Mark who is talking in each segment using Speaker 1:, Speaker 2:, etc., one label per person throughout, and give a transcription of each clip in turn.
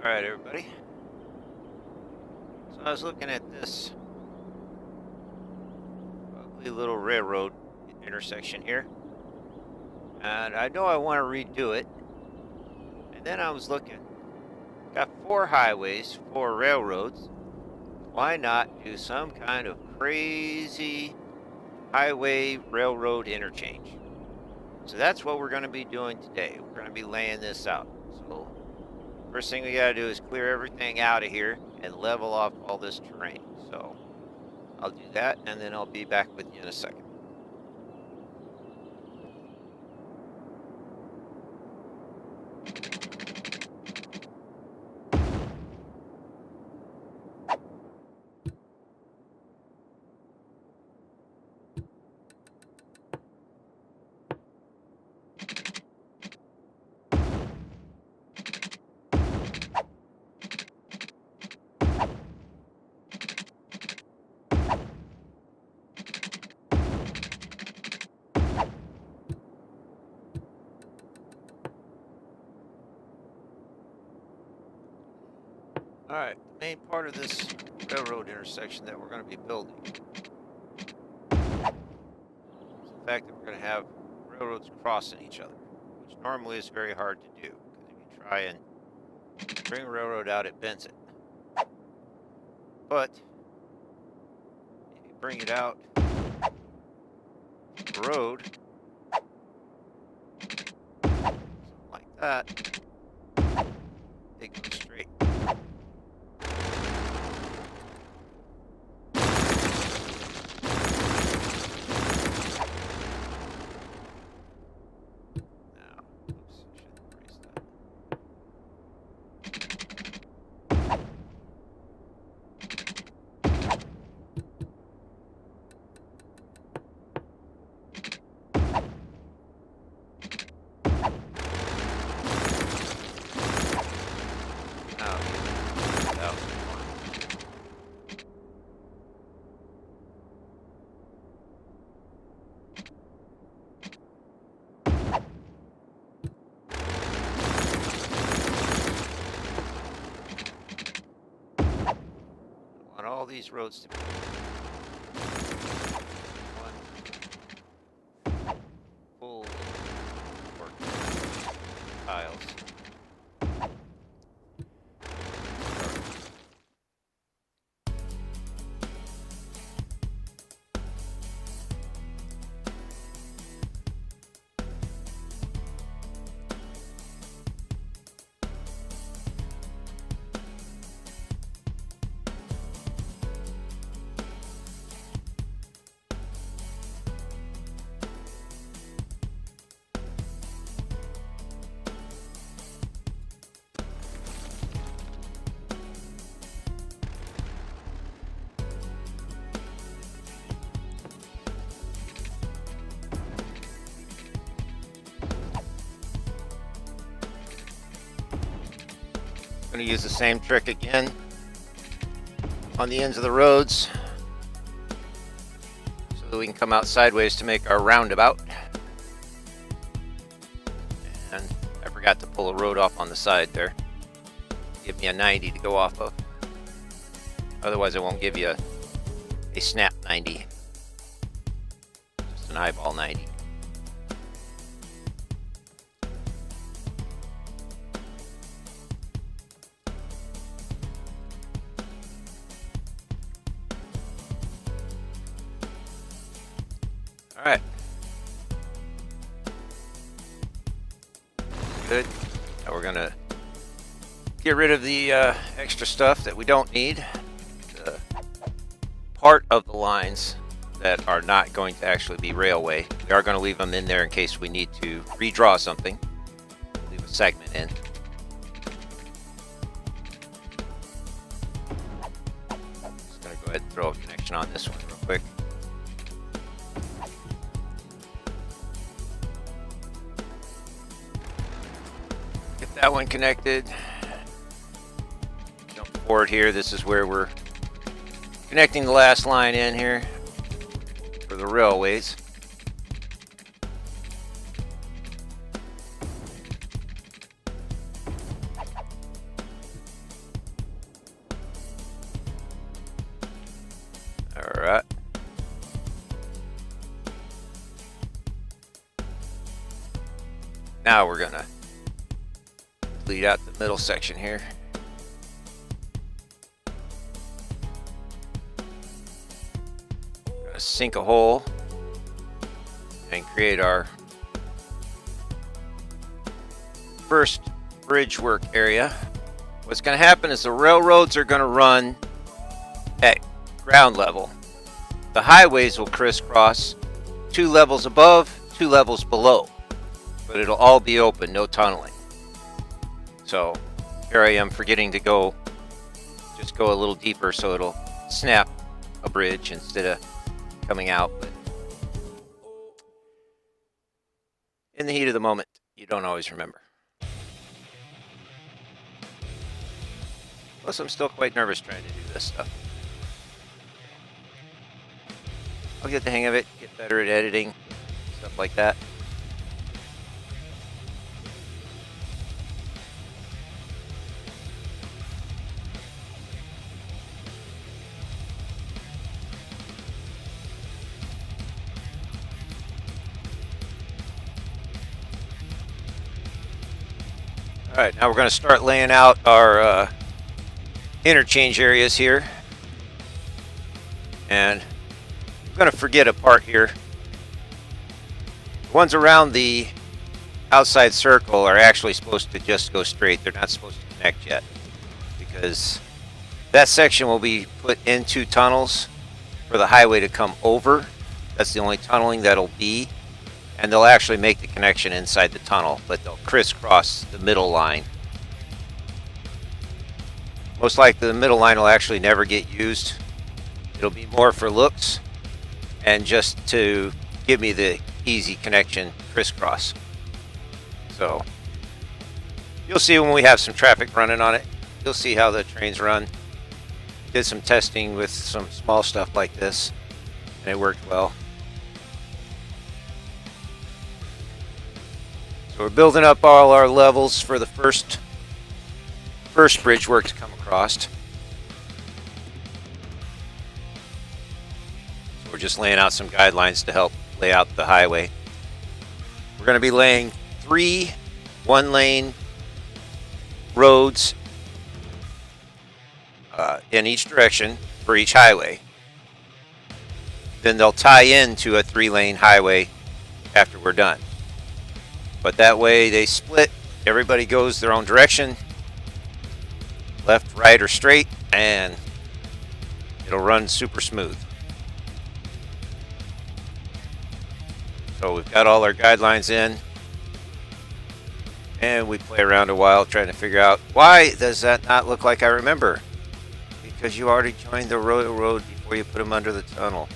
Speaker 1: Alright, everybody. So I was looking at this ugly little railroad intersection here. And I know I want to redo it. And then I was looking. Got 4 highways, 4 railroads. Why not do some kind of crazy highway railroad interchange? So that's what we're going to be doing today. We're going to be laying this out. So first thing we got to do is clear everything out of here and level off all this terrain. So I'll do that, and then I'll be back with you in a second. All right, the main part of this railroad intersection that we're going to be building is the fact that we're going to have railroads crossing each other, which normally is very hard to do, because if you try and bring a railroad out, it bends it. But if you bring it out the road, something like that, they go straight. All these roads to be one full work tiles. Going to use the same trick again on the ends of the roads so that we can come out sideways to make our roundabout. And I forgot to pull a road off on the side there. Give me a 90 to go off of. Otherwise it won't give you a snap 90. Just an eyeball 90. All right. Good. Now we're gonna get rid of the extra stuff that we don't need. The part of the lines that are not going to actually be railway. We are going to leave them in there in case we need to redraw something. Leave a segment in. Just gonna go ahead and throw a connection on this one real quick. That one connected. Jump forward here. This is where we're connecting the last line in here for the railways. Now we're gonna bleed out the middle section here. We're gonna sink a hole and create our first bridge work area. What's going to happen is the railroads are going to run at ground level. The highways will crisscross 2 levels above, 2 levels below, but it'll all be open, no tunneling. So here I am forgetting to just go a little deeper so it'll snap a bridge instead of coming out. But in the heat of the moment, you don't always remember. Plus, I'm still quite nervous trying to do this stuff. I'll get the hang of it, get better at editing, stuff like that. All right, now we're going to start laying out our interchange areas here, and I'm going to forget a part here. The ones around the outside circle are actually supposed to just go straight. They're not supposed to connect yet, because that section will be put into tunnels for the highway to come over. That's the only tunneling that'll be, and they'll actually make the connection inside the tunnel, but they'll crisscross the middle line. Most likely the middle line will actually never get used. It'll be more for looks and just to give me the easy connection crisscross. So you'll see when we have some traffic running on it. You'll see how the trains run. Did some testing with some small stuff like this, and it worked well. So we're building up all our levels for the first bridge work to come across. So we're just laying out some guidelines to help lay out the highway. We're going to be laying 3 one-lane roads in each direction for each highway. Then they'll tie into a 3-lane highway after we're done. But that way they split, everybody goes their own direction, left, right, or straight, and it'll run super smooth. So we've got all our guidelines in, and we play around a while trying to figure out, why does that not look like I remember? Because you already joined the railroad before you put them under the tunnel.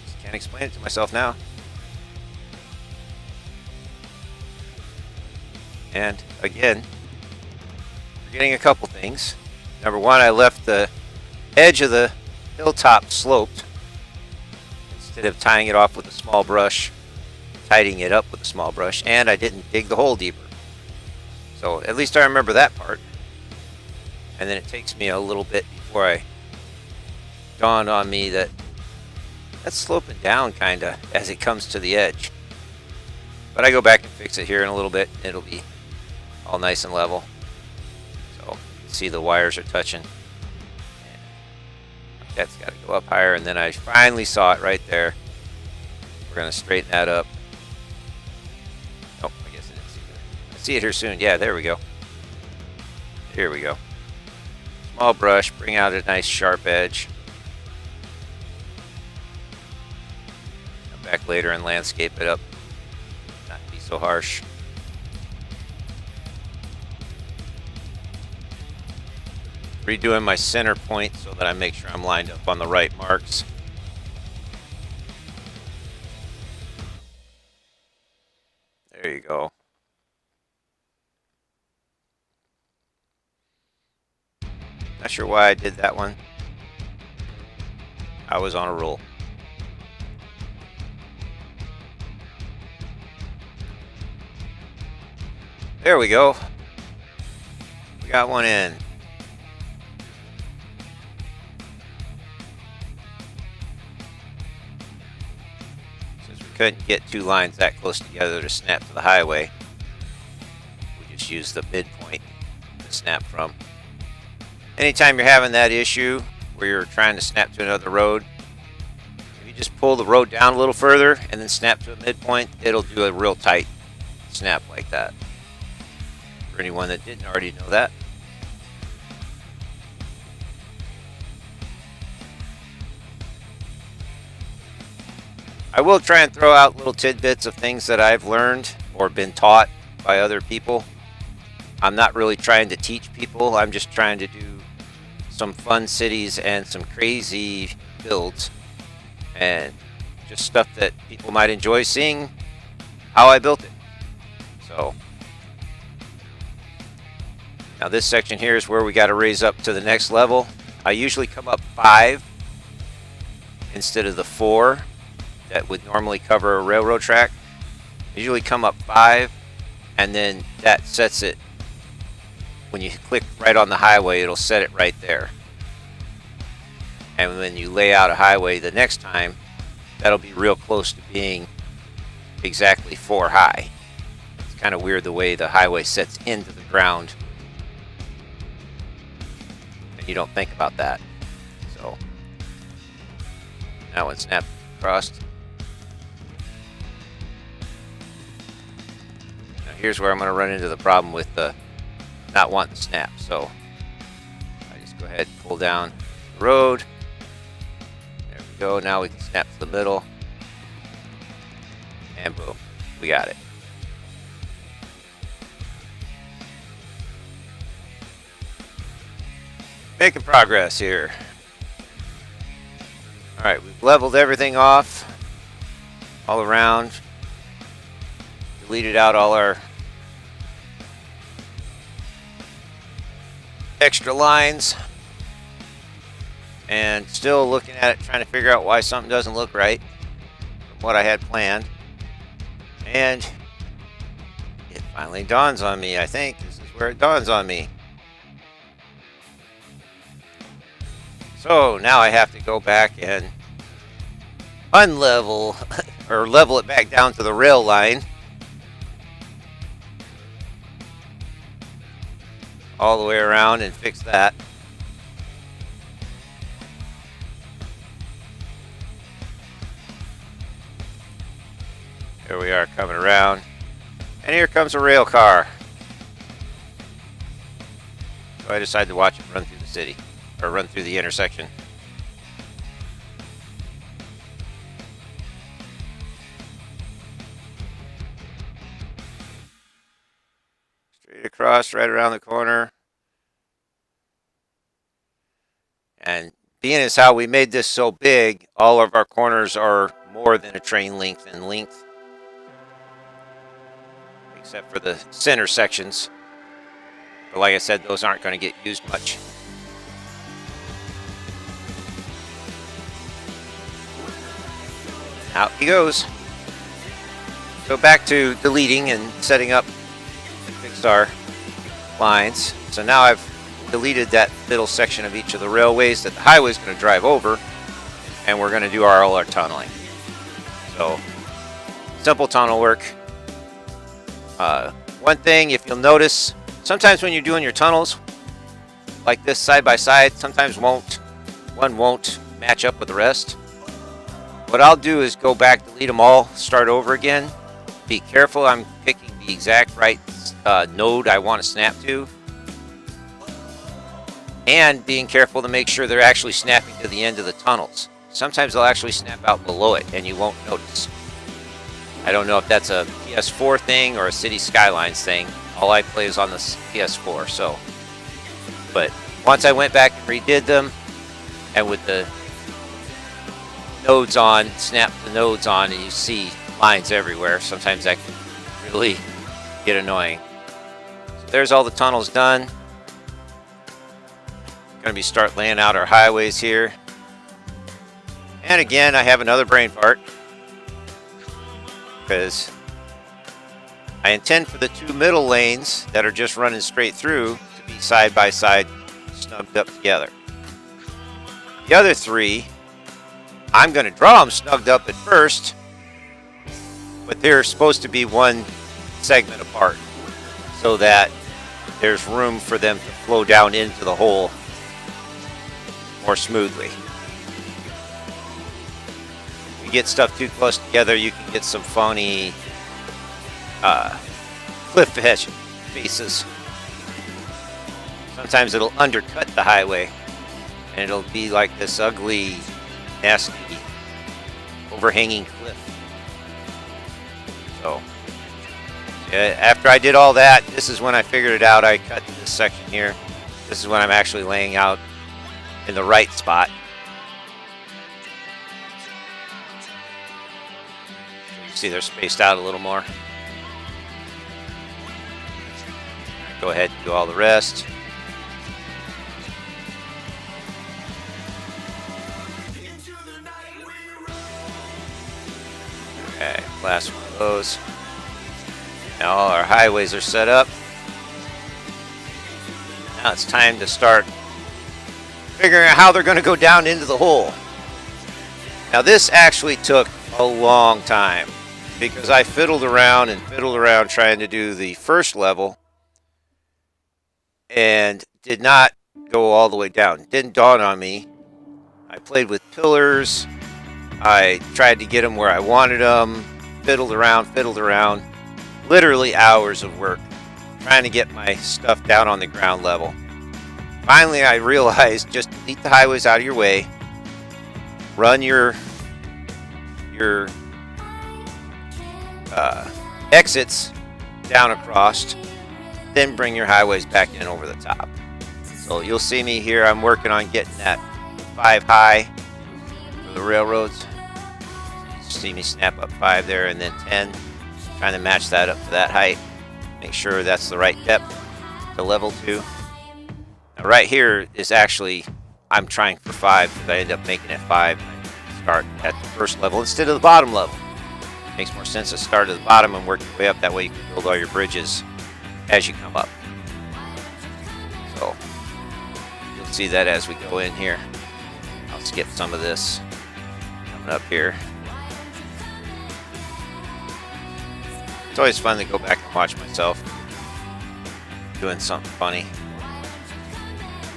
Speaker 1: Just can't explain it to myself now. And again, forgetting a couple things. Number one, I left the edge of the hilltop sloped instead of tying it off with a small brush, tidying it up with a small brush, and I didn't dig the hole deeper. So at least I remember that part. And then it takes me a little bit before I dawned on me that that's sloping down kinda as it comes to the edge. But I go back and fix it here in a little bit. It'll be all nice and level. So you can see the wires are touching. That's got to go up higher, and then I finally saw it right there. We're going to straighten that up. Oh, I guess I didn't see that. I see it here soon. Yeah, there we go. Here we go. Small brush, bring out a nice sharp edge. Come back later and landscape it up. Not be so harsh. Redoing my center point so that I make sure I'm lined up on the right marks. There you go. Not sure why I did that one. I was on a roll. There we go. We got one in. couldn't get two lines that close together to snap to the highway. We just used the midpoint to snap from. Anytime you're having that issue where you're trying to snap to another road, if you just pull the road down a little further and then snap to a midpoint, it'll do a real tight snap like that. For anyone that didn't already know that. I will try and throw out little tidbits of things that I've learned or been taught by other people. I'm not really trying to teach people. I'm just trying to do some fun cities and some crazy builds and just stuff that people might enjoy seeing how I built it. So now this section here is where we got to raise up to the next level. I usually come up 5 instead of the 4 that would normally cover a railroad track. I usually come up 5, and then that sets it. When you click right on the highway, it'll set it right there. And when you lay out a highway the next time, that'll be real close to being exactly 4 high. It's kind of weird the way the highway sets into the ground, and you don't think about that. So that one snapped across. Now here's where I'm going to run into the problem with the not wanting to snap. So I just go ahead and pull down the road. There we go. Now we can snap to the middle. And boom, we got it. Making progress here. Alright, we've leveled everything off all around. Deleted out all our extra lines. And still looking at it, trying to figure out why something doesn't look right from what I had planned. And it finally dawns on me. I think this is where it dawns on me. So now I have to go back and unlevel or level it back down to the rail line. All the way around and fix that. Here we are coming around. And here comes a rail car. So I decided to watch it run through the city. Or run through the intersection. Straight across, right around the corner. And being as how we made this so big, all of our corners are more than a train length in length. Except for the center sections. But like I said, those aren't going to get used much. Out he goes. So back to deleting and setting up to fix our lines. So now I've deleted that middle section of each of the railways that the highway is going to drive over, and we're going to do all our tunneling. So simple tunnel work. One thing, if you'll notice, sometimes when you're doing your tunnels like this side by side, sometimes one won't match up with the rest. What I'll do is go back, delete them all, start over again. Be careful, I'm picking the exact right node I want to snap to. And being careful to make sure they're actually snapping to the end of the tunnels. Sometimes they'll actually snap out below it and you won't notice. I don't know if that's a PS4 thing or a City Skylines thing. All I play is on the PS4, so. But once I went back and redid them, and with the nodes on, snap the nodes on, and you see lines everywhere. Sometimes that can really get annoying. So there's all the tunnels done. Going to start laying out our highways here. And again, I have another brain fart because I intend for the 2 middle lanes that are just running straight through to be side by side, snugged up together. The other 3, I'm going to draw them snugged up at first, but they're supposed to be one segment apart so that there's room for them to flow down into the hole more smoothly. If you get stuff too close together, you can get some funny cliff edge faces. Sometimes it'll undercut the highway and it'll be like this ugly, nasty, overhanging cliff. So after I did all that, this is when I figured it out. I cut this section here. This is when I'm actually laying out in the right spot. You see they're spaced out a little more. Go ahead and do all the rest. Okay, last one of those. Now all our highways are set up. Now it's time to start figuring out how they're going to go down into the hole. Now this actually took a long time because I fiddled around trying to do the first level and did not go all the way down. It didn't dawn on me. I played with pillars. I tried to get them where I wanted them. Fiddled around. Literally hours of work trying to get my stuff down on the ground level. Finally, I realized just delete the highways out of your way. Run your exits down across. Then bring your highways back in over the top. So you'll see me here. I'm working on getting that 5 high for the railroads. You see me snap up 5 there and then 10. Trying to match that up to that height. Make sure that's the right depth to level to. Now right here is actually, I'm trying for 5 because I end up making it 5. Start at the first level instead of the bottom level. Makes more sense to start at the bottom and work your way up. That way you can build all your bridges as you come up. So you'll see that as we go in here. I'll skip some of this coming up here. It's always fun to go back and watch myself doing something funny.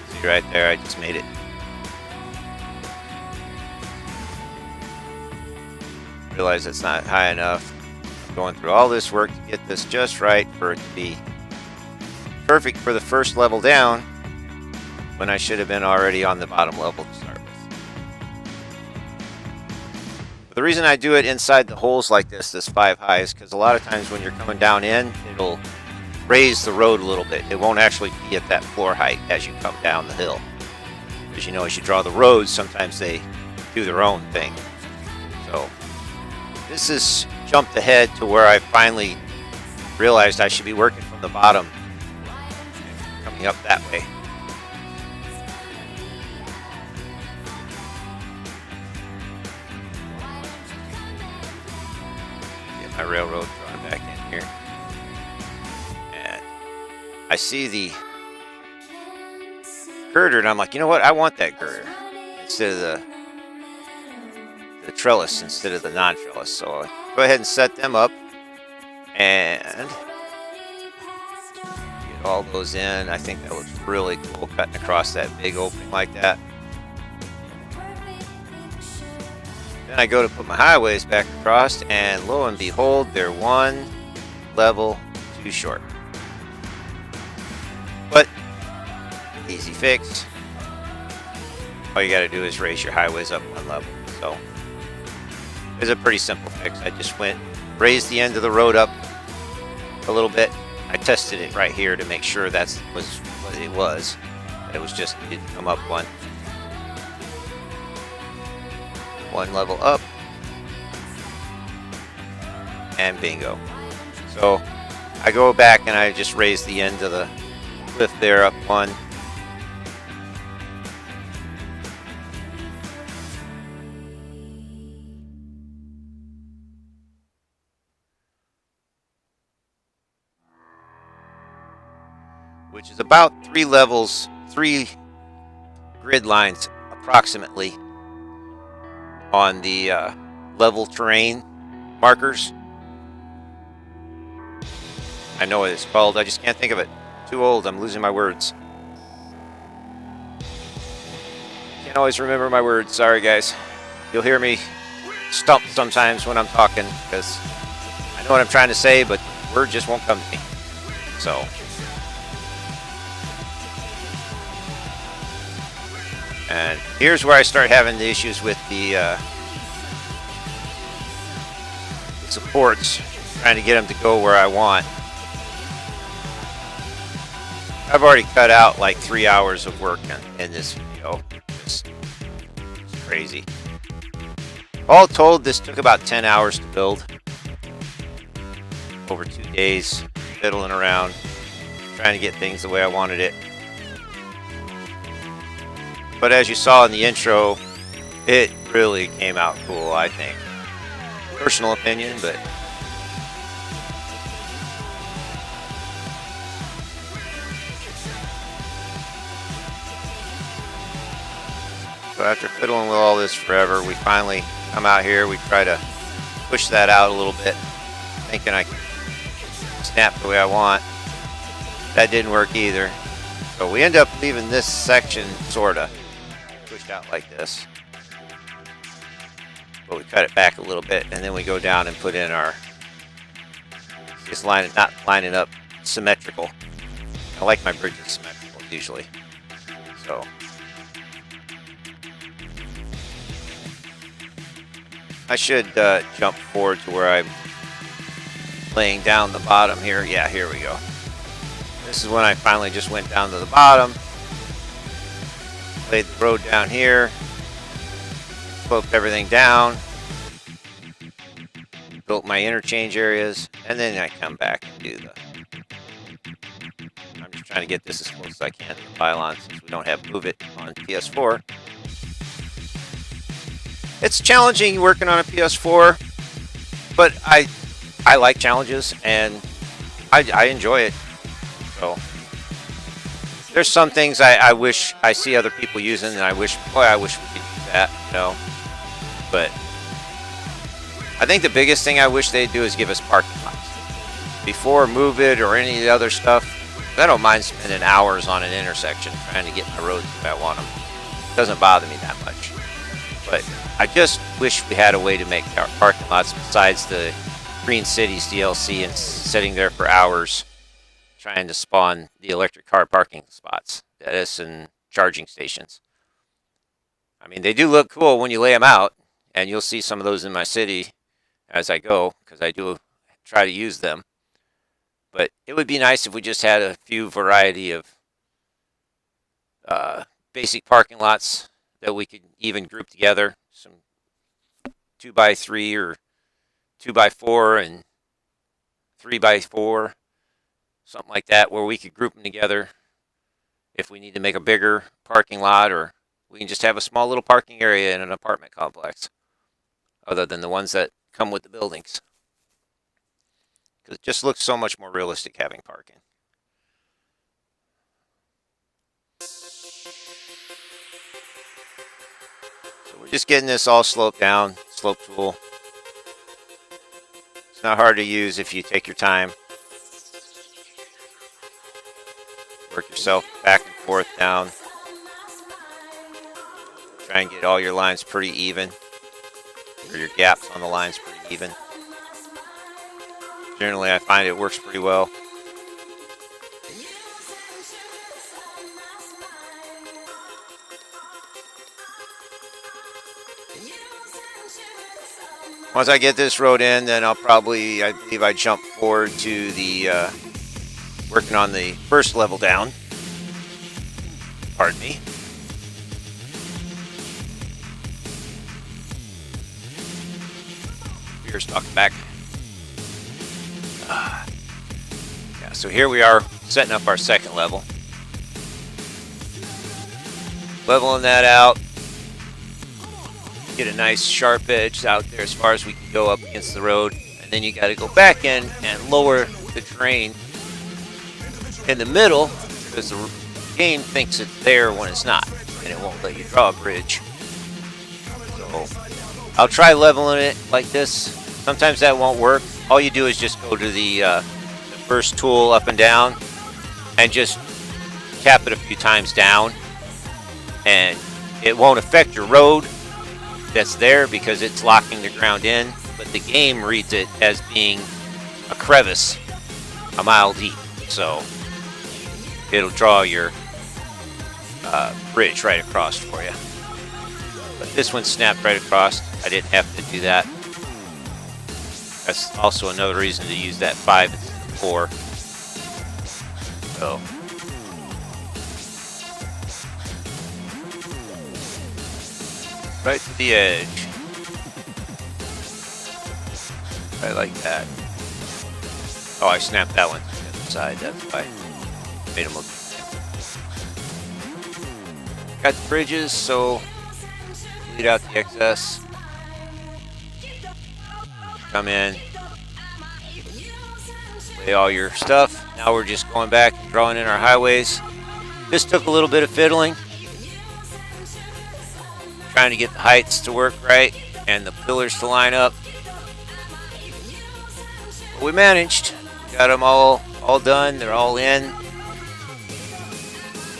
Speaker 1: See right there, I just made it. Realize it's not high enough. I'm going through all this work to get this just right for it to be perfect for the first level down when I should have been already on the bottom level to start with. The reason I do it inside the holes like this 5 high, is because a lot of times when you're coming down in, it'll raise the road a little bit. It won't actually be at that floor height as you come down the hill. Because you know, as you draw the roads, sometimes they do their own thing. So this is jumped ahead to where I finally realized I should be working from the bottom and coming up that way. My railroad drawn back in here, and I see the girder and I'm like, you know what, I want that girder instead of the trellis instead of the non-trellis. So I go ahead and set them up and get all those in. I think that looks really cool, cutting across that big opening like that. Then I go to put my highways back across, and lo and behold, they're one level too short. But easy fix. All you got to do is raise your highways up one level. So it's a pretty simple fix. I just went, raised the end of the road up a little bit. I tested it right here to make sure that was what it was. It was just needed to come up one level up, and bingo. So I go back and I just raise the end of the cliff there up one. Which is about 3 levels, 3 grid lines approximately on the level terrain markers. I know what it's called. I just can't think of it. Too old. I'm losing my words. Can't always remember my words. Sorry, guys. You'll hear me stump sometimes when I'm talking because I know what I'm trying to say, but the word just won't come to me. So. And here's where I start having the issues with the supports, trying to get them to go where I want. I've already cut out like 3 hours of work in this video. It's crazy. All told, this took about 10 hours to build. Over 2 days, fiddling around, trying to get things the way I wanted it. But as you saw in the intro, it really came out cool, I think. Personal opinion, but so after fiddling with all this forever, we finally come out here. We try to push that out a little bit, thinking I can snap the way I want. That didn't work either. So we end up leaving this section sorta pushed out like this. But we cut it back a little bit, and then we go down and put in our, just not lining up symmetrical. I like my bridges symmetrical usually. So I should jump forward to where I'm laying down the bottom here. Yeah, here we go. This is when I finally just went down to the bottom, laid the road down here, sloped everything down, built my interchange areas, and then I come back and do the... I'm just trying to get this as close as I can to the pylon since we don't have Move It on PS4. It's challenging working on a PS4, but I like challenges and I enjoy it. So there's some things I wish I see other people using, and I wish we could use that, you know. But I think the biggest thing I wish they'd do is give us parking lots before Move It or any of the other stuff. I don't mind spending hours on an intersection trying to get my roads the way I want them. It doesn't bother me that much. But I just wish we had a way to make our parking lots besides the Green Cities DLC and sitting there for hours trying to spawn the electric car parking spots, that is, and charging stations. I mean, they do look cool when you lay them out, and you'll see some of those in my city as I go, because I do try to use them. But it would be nice if we just had a few variety of basic parking lots that we could even group together, some 2x3 or 2x4 and 3x4, something like that, where we could group them together if we need to make a bigger parking lot, or we can just have a small little parking area in an apartment complex, other than the ones that come with the buildings. Because it just looks so much more realistic having parking. So we're just getting this all sloped down, slope tool. It's not hard to use if you take your time. Work yourself back and forth down. Try and get all your lines pretty even, or your gaps on the lines pretty even. Generally, I find it works pretty well. Once I get this road in, then I'll probably, I believe I jump forward to the, working on the first level down. Pardon me. Beer's talking back. Yeah, so here we are setting up our second level. Leveling that out. Get a nice sharp edge out there as far as we can go up against the road. And then you got to go back in and lower the terrain in the middle, because the game thinks it's there when it's not, and it won't let you draw a bridge. So I'll try leveling it like this. Sometimes that won't work. All you do is just go to the first tool up and down and just tap it a few times down, and it won't affect your road that's there because it's locking the ground in, but the game reads it as being a crevice a mile deep, so it'll draw your bridge right across for you. But this one snapped right across. I didn't have to do that. That's also another reason to use that 5 instead of 4. So right to the edge. I like that. Oh, I snapped that one to the other side. That's why I made them look. Got the bridges, so lead out the excess. Come in, lay all your stuff. Now we're just going back and drawing in our highways. This took a little bit of fiddling, trying to get the heights to work right and the pillars to line up. But we managed. Got them all done. They're all in.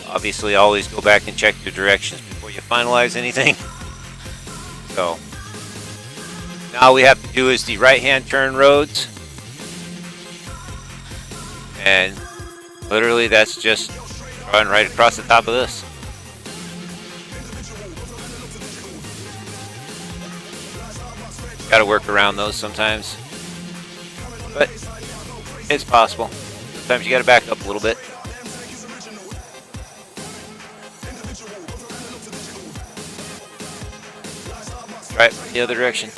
Speaker 1: Obviously, always go back and check your directions before you finalize anything. So now all we have to do is the right-hand turn roads, and literally that's just run right across the top of this. Got to work around those sometimes, but it's possible. Sometimes you got to back up a little bit. Right, the other direction.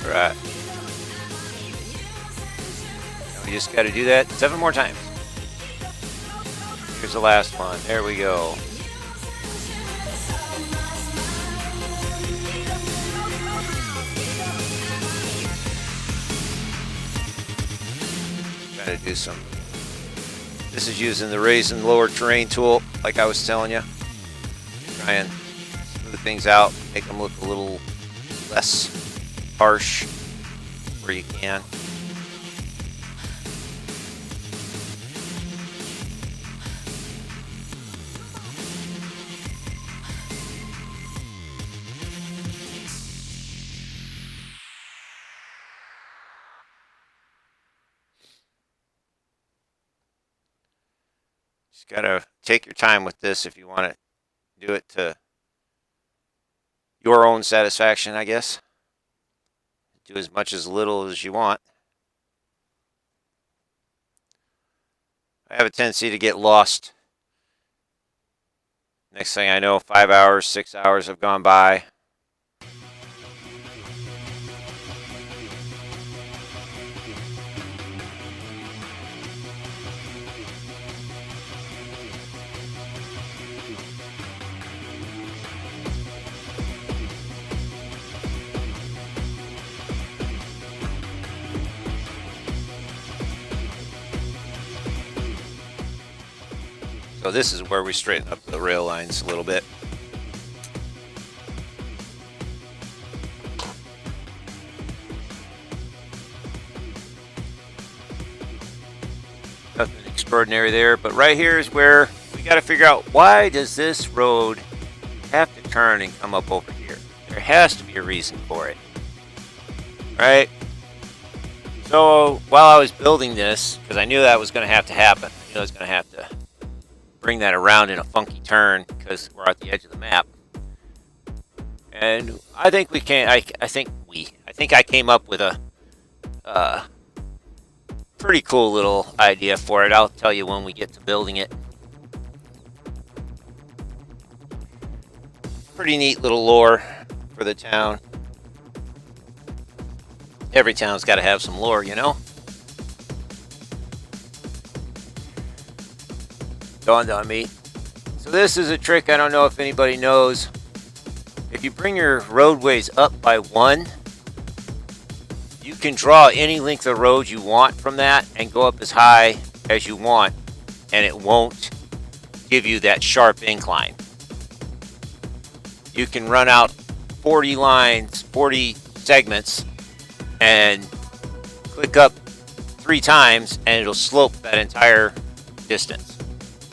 Speaker 1: All right. Now we just got to do that 7 more times. Here's the last one. There we go. To do some. This is using the raise and lower terrain tool, like I was telling you. Try and smooth things out, make them look a little less harsh where you can. Just gotta take your time with this if you want to do it to your own satisfaction, I guess. Do as much as little as you want. I have a tendency to get lost. Next thing I know, 5 hours, 6 hours have gone by. So this is where we straighten up the rail lines a little bit. Nothing extraordinary there, but right here is where we got to figure out, why does this road have to turn and come up over here? There has to be a reason for it, right? So while I was building this, because I knew that was going to have to happen, I knew I was going to have to bring that around in a funky turn because we're at the edge of the map. And I think we can. I think I came up with a pretty cool little idea for it. I'll tell you when we get to building it. Pretty neat little lore for the town. Every town's got to have some lore, you know. Dawned on me. So this is a trick I don't know if anybody knows. If you bring your roadways up by 1, You can draw any length of road you want from that and go up as high as you want, and it won't give you that sharp incline. You can run out 40 lines, 40 segments, and click up 3 times, and it'll slope that entire distance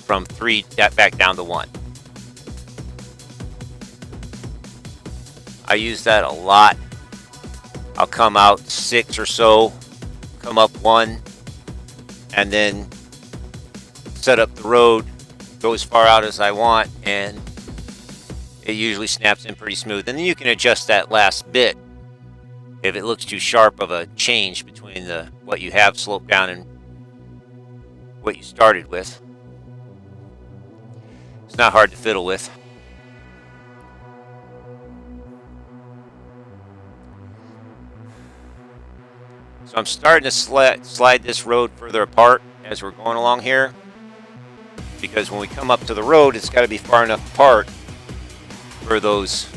Speaker 1: from 3 back down to 1. I use that a lot. I'll come out 6 or so, come up 1, and then set up the road, go as far out as I want, and it usually snaps in pretty smooth. And then you can adjust that last bit if it looks too sharp of a change between what you have sloped down and what you started with. It's not hard to fiddle with. So I'm starting to slide this road further apart as we're going along here, because when we come up to the road, it's got to be far enough apart for those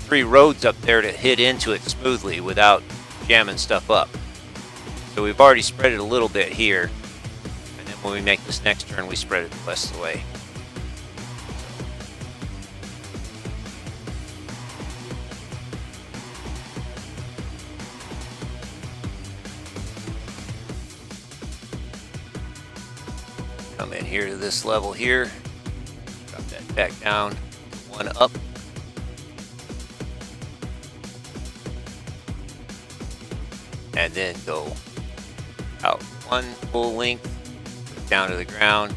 Speaker 1: 3 roads up there to hit into it smoothly without jamming stuff up. So we've already spread it a little bit here, and then when we make this next turn, we spread it the rest of the way. Come in here to this level here, drop that back down, 1 up. And then go out 1 full length down to the ground,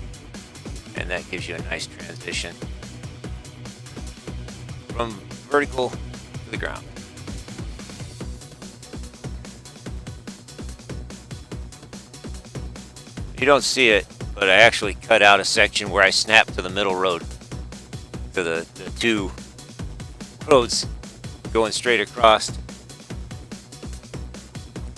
Speaker 1: and that gives you a nice transition from vertical to the ground. You don't see it, but I actually cut out a section where I snapped to the middle road, to the 2 roads going straight across.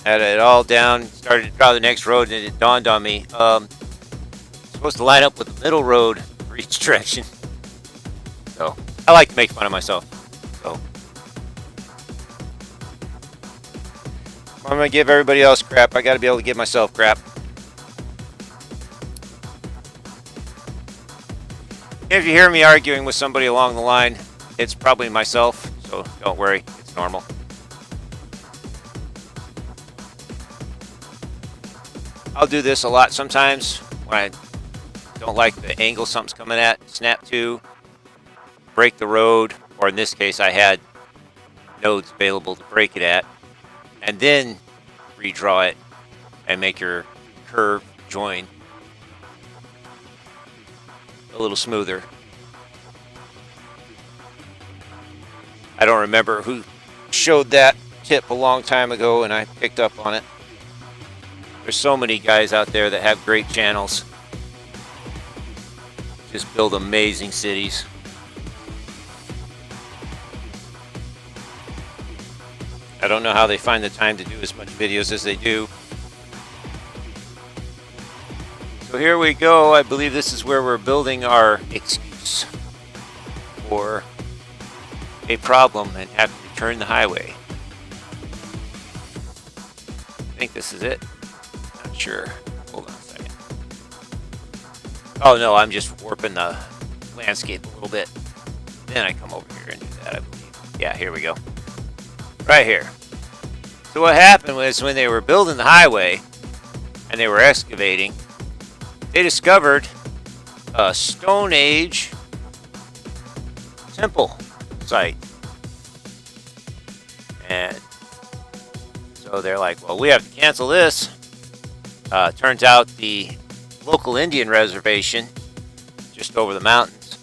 Speaker 1: Had it all down, started to draw the next road, and it dawned on me, supposed to line up with the middle road for each direction. So I like to make fun of myself. So I'm gonna give everybody else crap. I got to be able to give myself crap. If you hear me arguing with somebody along the line, it's probably myself, so don't worry, it's normal. I'll do this a lot sometimes when I don't like the angle something's coming at. Snap to, break the road, or in this case I had nodes available to break it at, and then redraw it and make your curve join a little smoother. I don't remember who showed that tip a long time ago, and I picked up on it. There's so many guys out there that have great channels. Just build amazing cities. I don't know how they find the time to do as much videos as they do. So here we go. I believe this is where we're building our excuse for a problem and having to turn the highway. I think this is it. Not sure. Hold on a second. Oh no, I'm just warping the landscape a little bit. Then I come over here and do that, I believe. Yeah, here we go. Right here. So what happened was when they were building the highway and they were excavating, they discovered a Stone Age temple site. And so they're like, well, we have to cancel this. Turns out the local Indian reservation just over the mountains,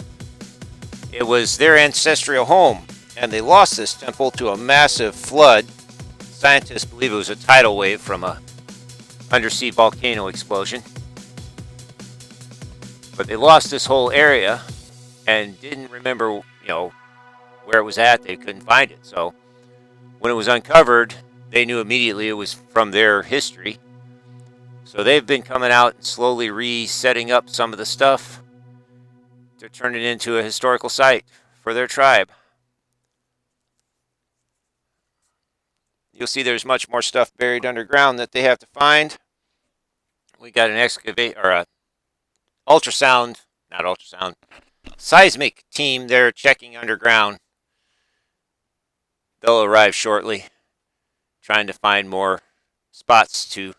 Speaker 1: it was their ancestral home, and they lost this temple to a massive flood. Scientists believe it was a tidal wave from a undersea volcano explosion. But they lost this whole area and didn't remember, where it was at. They couldn't find it. So when it was uncovered, they knew immediately it was from their history. So they've been coming out and slowly resetting up some of the stuff to turn it into a historical site for their tribe. you'll see there's much more stuff buried underground that they have to find. We got an excavate or a ultrasound, not ultrasound, seismic team there checking underground. They'll arrive shortly, trying to find more spots to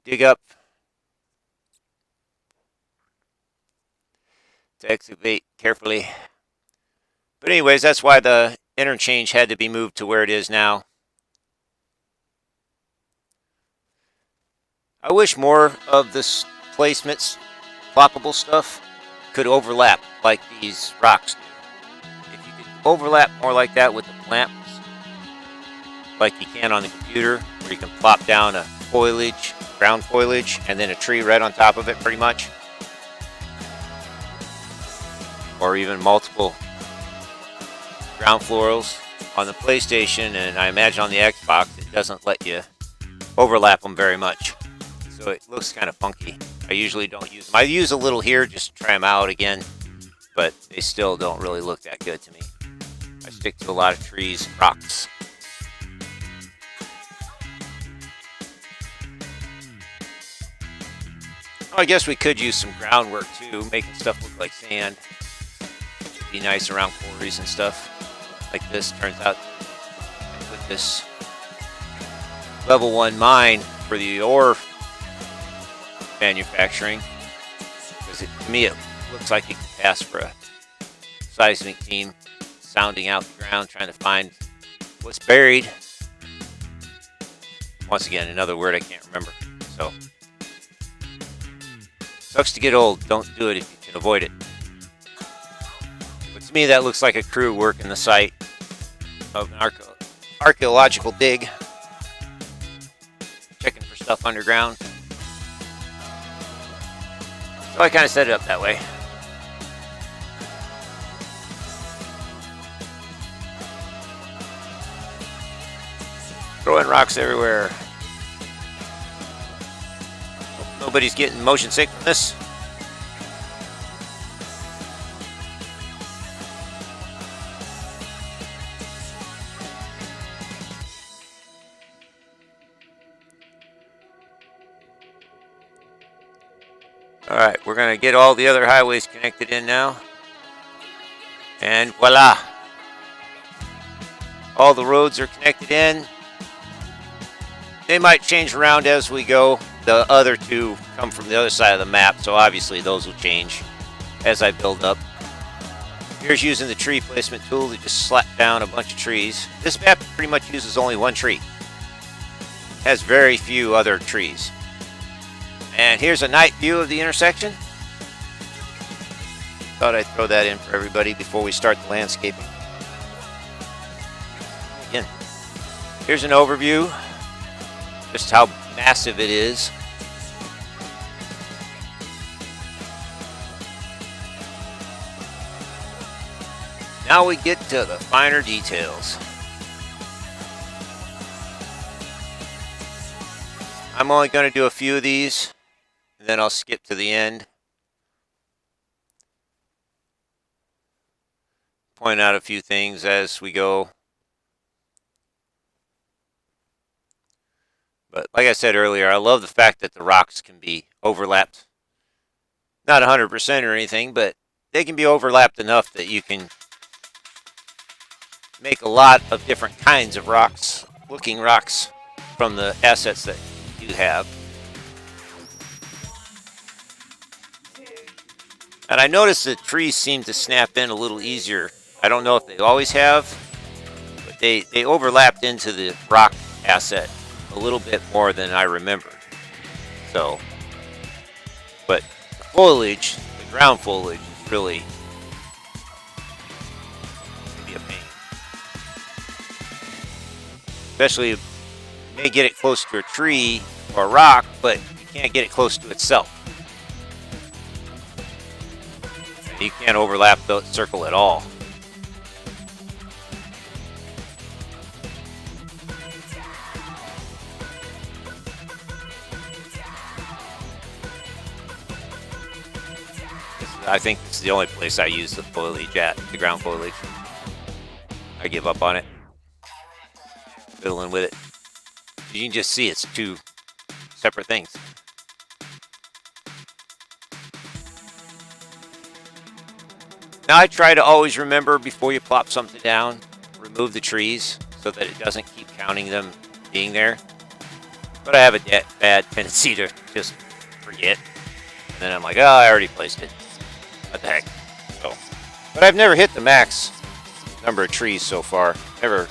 Speaker 1: dig up, to excavate carefully. But anyways, that's why the interchange had to be moved to where it is now. I wish more of this placements, ploppable stuff, could overlap like these rocks do. If you could overlap more like that with the lamps, like you can on the computer, where you can plop down a foliage, ground foliage, and then a tree right on top of it pretty much. Or even multiple ground florals on the PlayStation, and I imagine on the Xbox it doesn't let you overlap them very much. So it looks kind of funky. I usually don't use them. I use a little here just to try them out again, but they still don't really look that good to me. I stick to a lot of trees and rocks. Oh, I guess we could use some groundwork too, making stuff look like sand. It'd be nice around quarries and stuff. Like this turns out with this level 1 mine for the ore manufacturing, because to me it looks like it could pass for a seismic team sounding out the ground trying to find what's buried. Once again, another word I can't remember. So sucks to get old. Don't do it if you can avoid it. But to me that looks like a crew working the site of an archaeological dig, checking for stuff underground. So I kind of set it up that way. Throwing rocks everywhere. Hope nobody's getting motion sick from this. Alright, we're going to get all the other highways connected in now. And voila! All the roads are connected in. They might change around as we go. The other two come from the other side of the map, so obviously those will change as I build up. Here's using the tree placement tool to just slap down a bunch of trees. This map pretty much uses only one tree. It has very few other trees. And here's a night view of the intersection. Thought I'd throw that in for everybody before we start the landscaping. Again, here's an overview, just how massive it is. Now we get to the finer details. I'm only going to do a few of these, and then I'll skip to the end. Point out a few things as we go. But like I said earlier, I love the fact that the rocks can be overlapped. Not 100% or anything, but they can be overlapped enough that you can make a lot of different kinds of rocks, looking rocks, from the assets that you have. And I noticed that trees seem to snap in a little easier. I don't know if they always have, but they overlapped into the rock asset a little bit more than I remembered. So, but the foliage, the ground foliage, is really can be a pain. Especially, you may get it close to a tree or a rock, but you can't get it close to itself. And you can't overlap the circle at all. I think this is the only place I use the foliage at, the ground foliage. I give up on it. fiddling with it. You can just see it's two separate things. Now I try to always remember before you plop something down, remove the trees so that it doesn't keep counting them being there. But I have a bad tendency to just forget. And then I'm like, oh, I already placed it. What the heck? So, but I've never hit the max number of trees so far. Never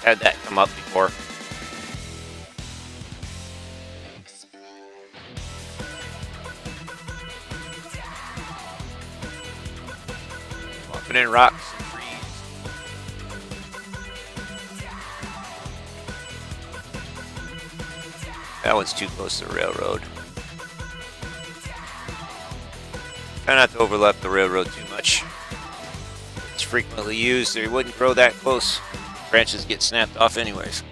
Speaker 1: had that come up before. Put in rocks and trees. That one's too close to the railroad. Try not to overlap the railroad too much. It's frequently used. They wouldn't grow that close. Branches get snapped off anyways.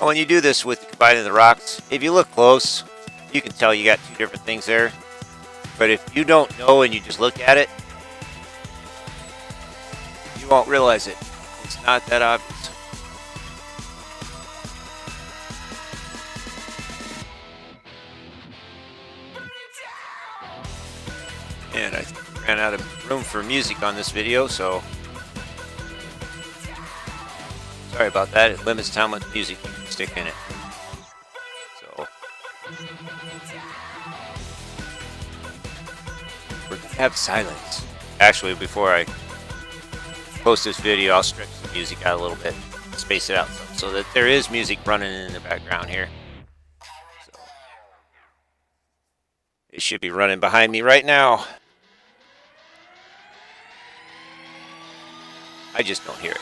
Speaker 1: Now when you do this with combining the rocks, if you look close, you can tell you got two different things there. But if you don't know and you just look at it, you won't realize it. It's not that obvious. And I ran out of room for music on this video, so sorry about that. It limits how much music you can stick in it. So we're gonna have silence. Actually, before I post this video, I'll stretch the music out a little bit, space it out so that there is music running in the background here. So it should be running behind me right now. I just don't hear it.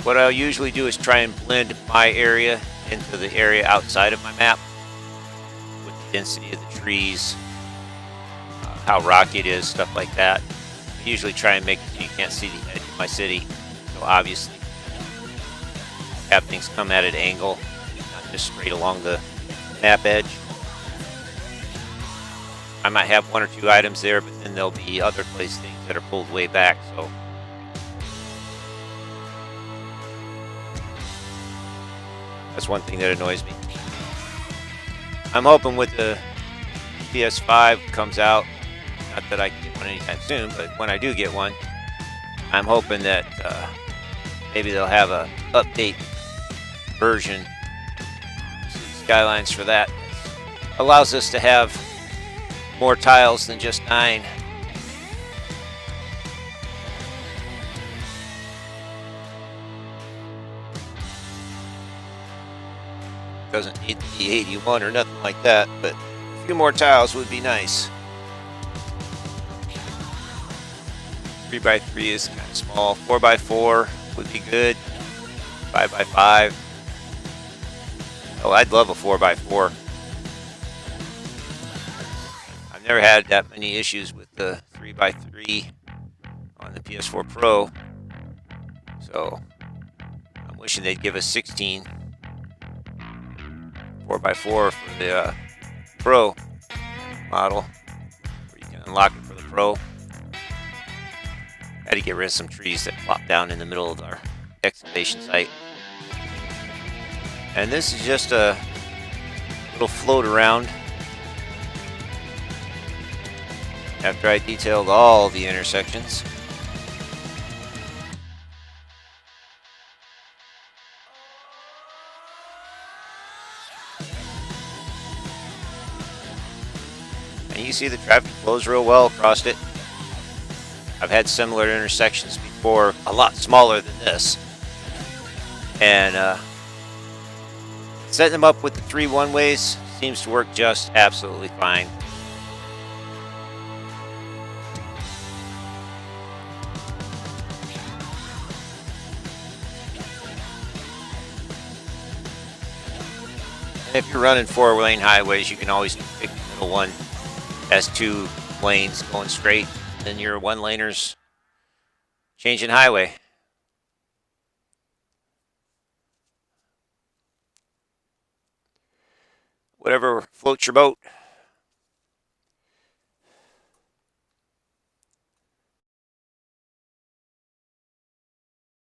Speaker 1: What I'll usually do is try and blend my area into the area outside of my map with the density of the trees, how rocky it is, stuff like that. I usually try and make it so you can't see the edge of my city. So obviously, have things come at an angle, not just straight along the map edge. I might have one or two items there, but then there'll be other place things that are pulled way back. So that's one thing that annoys me. I'm hoping with the PS5 comes out, not that I can get one anytime soon, but when I do get one, I'm hoping that maybe they'll have a update version Skylines for that. Allows us to have more tiles than just 9. Doesn't need to be 81 or nothing like that, but a few more tiles would be nice. 3x3 is kind of small. 4x4 would be good. 5x5. Oh, I'd love a 4x4. I've never had that many issues with the 3x3 on the PS4 Pro. So I'm wishing they'd give us 16. 4x4 for the Pro model, where you can unlock it for the Pro. Had to get rid of some trees that plop down in the middle of our excavation site. And this is just a little float around after I detailed all the intersections. And you see the traffic flows real well across it. I've had similar intersections before, a lot smaller than this. And setting them up with the 3 one-ways seems to work just absolutely fine. And if you're running 4-lane highways, you can always pick the middle one as 2 lanes going straight. Then your 1-laners changing highway. whatever floats your boat.